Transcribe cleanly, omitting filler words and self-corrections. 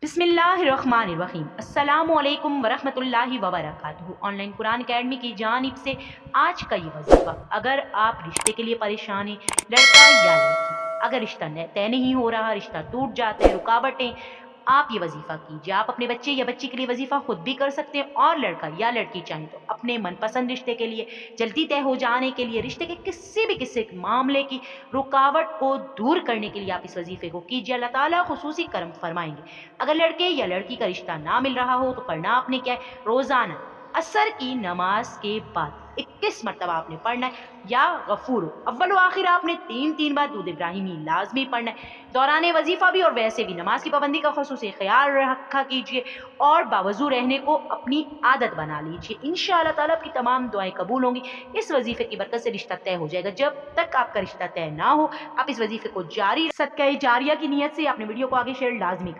बिस्मिल्लाहिर्रहमानिर्रहीम अस्सलामुअलैकुम वरहमतुल्लाहि वबरकातुहू। ऑनलाइन कुरान अकेडमी की जानिब से आज का ये वजीफ़ा, अगर आप रिश्ते के लिए परेशान हैं, लड़का या लड़की, अगर रिश्ता तय नहीं हो रहा, रिश्ता टूट जाता है, रुकावटें, आप ये वजीफ़ा कीजिए। आप अपने बच्चे या बच्ची के लिए वजीफ़ा खुद भी कर सकते हैं, और लड़का या लड़की चाहें तो अपने मनपसंद रिश्ते के लिए, जल्दी तय हो जाने के लिए, रिश्ते के किसी मामले की रुकावट को दूर करने के लिए आप इस वजीफ़े को कीजिए। अल्लाह ताला खुसूसी करम फरमाएंगे। अगर लड़के या लड़की का रिश्ता ना मिल रहा हो तो करना आपने क्या है, रोज़ाना असर की नमाज के बाद 21 मरतबा आपने पढ़ना है, या गफूर अव्वल व आखिर आपने 3 बार दूध इब्राहिमी लाजमी पढ़ना है। दौरान वजीफ़ा भी और वैसे भी नमाज की पाबंदी का खुसूसी ख्याल रखा कीजिए, और बावजू रहने को अपनी आदत बना लीजिए। इंशाअल्लाह ताला आपकी तमाम दुआएं कबूल होंगी। इस वजीफ़े की बरकत से रिश्ता तय हो जाएगा। जब तक आपका रिश्ता तय ना हो, आप इस वजीफ़े को जारी, सदका जारिया की नीयत से आपने वीडियो को आगे शेयर लाजमी